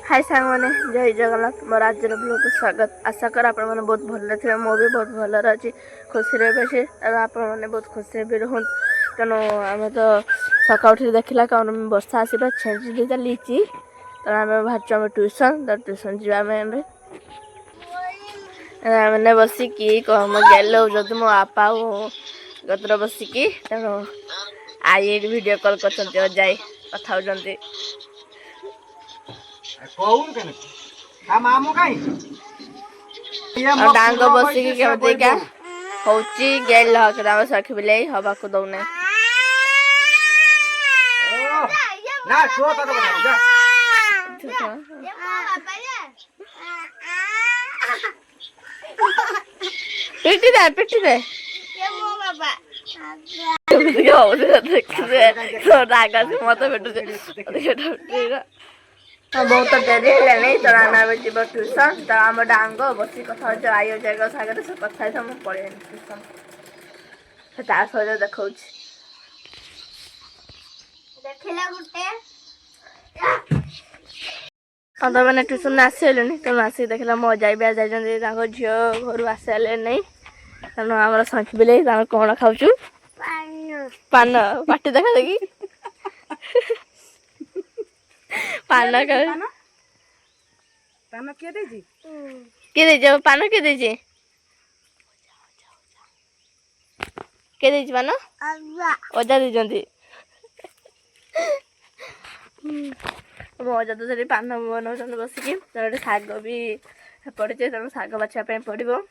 हाय सांग मैंने जय जगन्नाथ मोर आज ब्लॉग को स्वागत आशा कर आप बहुत भल थे मु भी बहुत भल अच्छी खुशी रही आप बहुत खुशी भी रुहत तेणु आम तो सका उठ देखला कौन वर्षा आसवा छेंची चली तेणु आम बाहर आम ट्यूशन तो ट्यूशन जावा मैंने बसिकी गेल जदि मो बापा गदर बसिकी तेणु आई वीडियो कॉल कर जाए कथा होती डांग बसिकी केमती हूँ गेल सखी बिले हवा को दौना पिटी दे पिटी दे मत भेटू बहुत डेरी है तो आना जीव ट्यूशन तो आम डांग बस कथा आई जाएगा सागर से कथा मुझे पढ़े ट्यूशन सहित देखा हाँ तो मैंने ट्यूशन आसले तेणु आसिक देखला मो जाइबा झील घर आसले नहीं तेणु आम संखी बिले कौन खाऊ पान पाटी देखा देखी पान पान किए दे पान किए दे पान अजा दे मो अजा तो पान बनाऊँ बसिकी गोटे शाग भी पड़े तेणु शाग बाछा पड़ो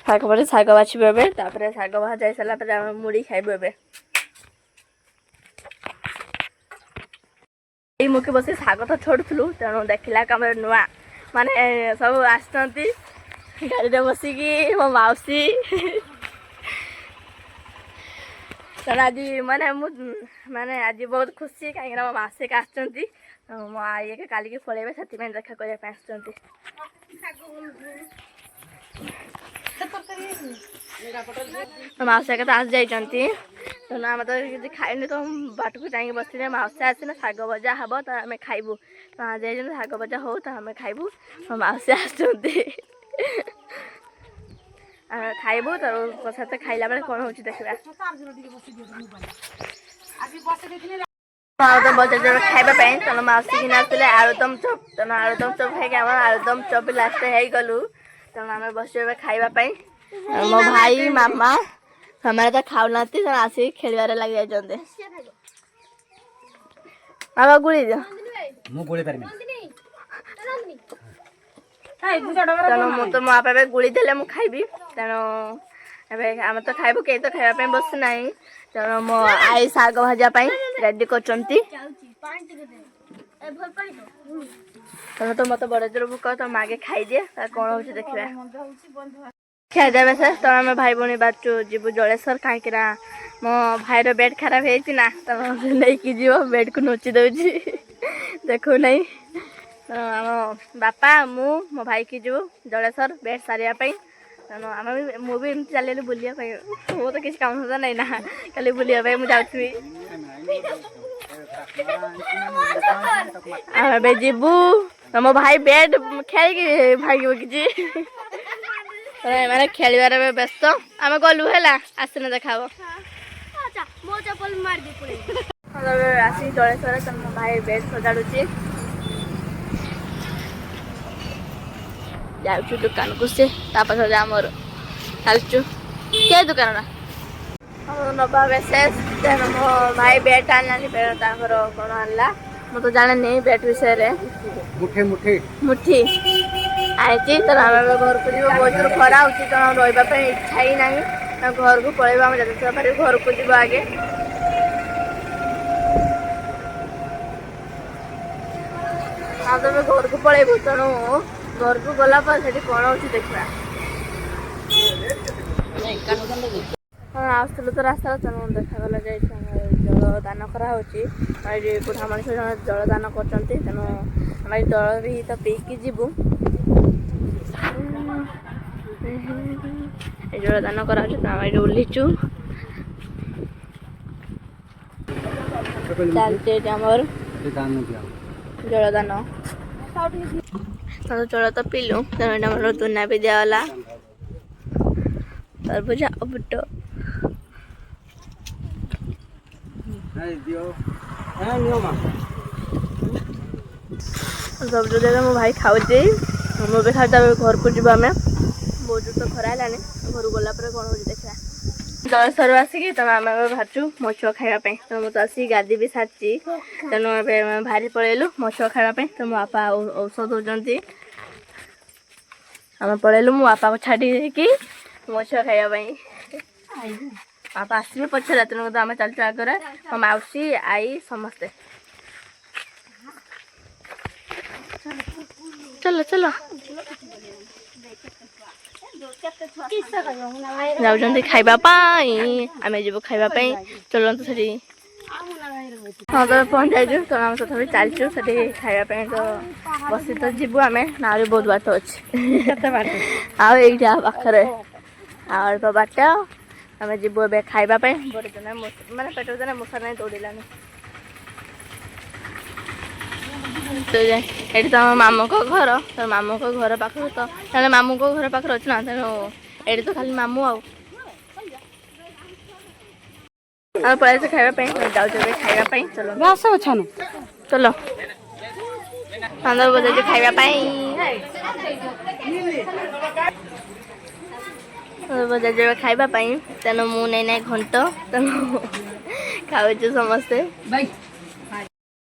शाग पड़े शाग बाछब एवं शाग भजा सारा मुड़ी खाइबू ए मुखे बस शाग तो छोड़ू तेणु देखला कम नुआ माने सब आसती गाड़ी बसिकी मो मौसी तेणु आज माने माने आज बहुत खुशी कहीं मो मौसी का आसती मो आई के काली पलैबे से देखा करने मौसा के तो आस जाती तेणु आम तो किसी खाइनी तो बाट को जाइए बस मौसा आसना शाग भजा हम तो आम खाइबू तो आज जाइए शाग भजा हो तो आम खाइबू मौसी आसती खाइबू तो प्रसाद खाइला बेले कौन हो देखा आलुदम बजार खाइबा तेणु मौसी कि आसते आलुदम चप तेणु आलुदम चप खाई आम आलुदम चप लास्ट हो गलु तेणु आम बस खाइबा मो भाई मामा हमारे तो खाऊना आसिक खेल लगे जाते बाबा गुड़ी दियो तेणु मु तो मो बापा गुड़ी देले मु खाइबी तेणु आम तो खाइबू कई तो खाइबा बस ना तेणु मो आई शाग भाजापी रेडी कर तेणु तो मत बड़ जोर भूक तो मागे खाई दिए कौन हो देखा खिया जाए से तो आम भाई भौणी बाचु जीव जलेश्वर कहीं मो भाईर बेड खराब होना तो नहीं जीव बेड को नोची दौची देखु नहीं तो आम बापा मु मो भाई की जीव जलेश्वर बेड सारियापी तेणु आम भी मुझे चल बुलाया मो तो किसी काम होता नहीं ना खाली बुलाया मुझे जाऊँ आम जीवु तो मो भाई बेड खेल भागी किसी मैंने खेल व्यस्त आम गलु है आसने देखा आसी जलेश्वर तुम भाई बेड सजाड़ुची जाऊँ दुकान को से आमर चलचु के दुकान नवा बेसेस तेणु मो भाई बेड आनी कौन आनला मु तो जाने नहीं बेड विषय मुठी आई तेना घर को जीव बहुत दूर खरा हो रही इच्छा ही ना घर को पलैबा घर को जीव आगे हाँ तुम घर को पलैबू तेणु घर को गला कौन हो देखा हाँ आसलु तो रास्ता तेणु देखागला जल दान कराई बुढ़ा मनीष जल दान कर तेणु आम जल भी तो पीकी जीवु जल दान करा ओल्लीचु चलते आमर जलदान जल तो पीलु तेनाली तुना भी दिगला तरबुज बुट सब जो मो भाई खाऊे मुझे खाते घर को जीव आम बहुत तो खरा है घर गला कौन हो देखा जलसर आसिकी तुम आम बाहरचु मो छुआ खावाई तो मुझे आसिक गादी भी सारी तेणु भारी पलैलु मो छुआ खावाई तो मो बापा औषध होती आम पलैलु मो बापा को छाड़ी मो छुआ खावाई बापा आसवे पचर तेणु तो आम चलचु आगे मो मौसी आई समस्ते चलो चलो जाऊँ खावाई आम जीव खावाई चलतु से हाँ तो पहुँच जाइए तो आम तथा चलचु से खावाई तो बस तो जीवु आम ना बहुत बाट अच्छे आईटा पाखे और तो बाट आम जीवु ए खावाई मानने पेट देना मूसा नहीं दौड़ानी तो ये तो मामू को घर तो मामू को घर पाख तो मामू को घर पाखे अच्छे ना तेणु ये तो खाली मामू आउ पड़े खावाई जाऊँ खावाई चलो चलो 15 बजे खावाई बजे खावाई तेणु मुझे नहीं घंट तेणु खाऊ समस्ते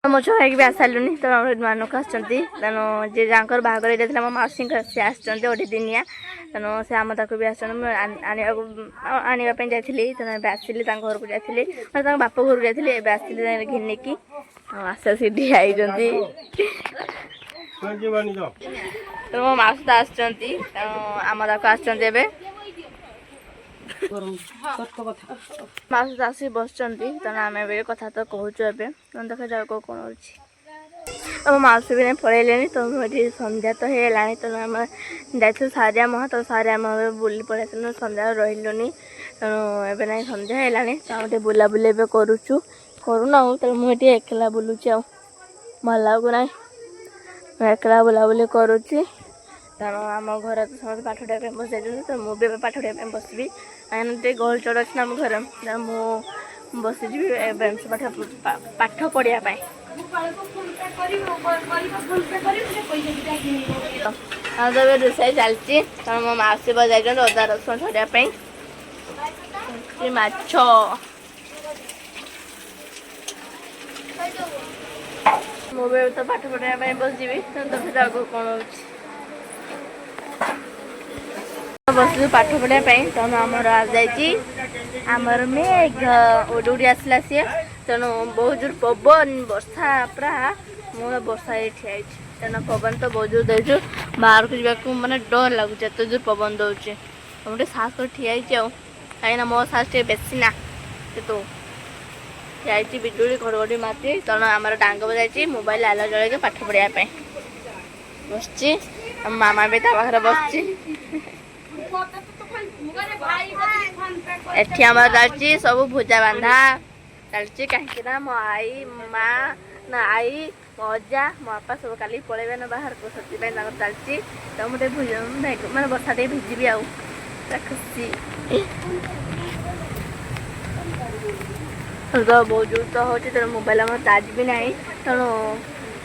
मो छुआ खाई भी आस सारूनी तो नुआ तेणु जी जहाँ बाहर जाता मो मौसी सी आटे दिनिया तेणु से आम तक भी आनापी जाइली तेणु आसली घर को जाइली मैं बाप घर को जाइली आसली घिनिकी आशा सीढ़ी आई मो मौसी तो आसुँच आम तक आसुँच मौसी तो आसिक बस तेणु आम कथा तो कहूँ देखा जाओ कौन हो मौसी भी नहीं पलैले तो मुझे संध्या तो है तेणु आम जाइलु सारिया महा तो सारिया महा बुली पड़े संध्या रही तेणु एवं ना संध्या है तो आम बुला बुली करुचु करूना तेणु मुझे एकला बुलूची भल लगुना एकला बुलाबुली करुच्ची तेणु आम घर तो समस्त पाठ पढ़ाई बस जाइए तो मुझे पाठ पढ़ाई बसबी कहीं गहल चढ़ अच्छे ना घर मुझे बसीजी पाठ पढ़ाई हाँ तो रोषाई चलती तेणु मो मौसी बजाई अदा रसुण छड़ाई माछ मुझे तो पाठ पढ़ाई बस जी देखा कौन हो बस पाठ पढ़ाई तेणु आमर आ जामर मेघ उड़ी उड़ी आसला सी तेणु बहुत जोर पवन वर्षा पूरा मुझे वर्षा ये ठिया तेणु पवन तो बहुत जोर देचु बाहर को जावाक माने डर लगुच एत जोर पवन दौचे मुझे साहस कर ठिया कहीं मो साहस बेसी ना तो ठिया बिजुली घड़घड़ी मारती तेणु आम डांग बजाई मोबाइल आलो जल पाठ पढ़ाई बस मामा भी पाखे बस एठी आम चलती सब भुजा बांधा चलती कहीं मो आई माँ ना आई मो अजा मो बापा सब काली पलैबे ना बाहर को से चलती तो मुझे माने बर्षा टे भिजबी आ खुशी तो बहुत जोर तो हो मोबाइल आम चार्ज भी ना तेणु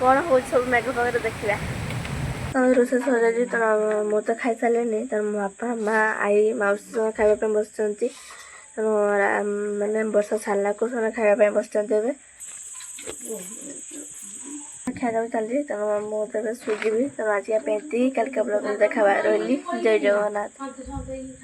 कौन हो सब मेघ पाखे देखा रोषे सर मु तो खाई सारे तेणु मो बापा माँ आई मौसी खावाई बस तेणु मैंने वर्षा सारा को खावाई बस खाया चलती तेणु मुझे शुईजी तेणु आज पेंती कल ब्लॉग देखा रही जय जगन्नाथ।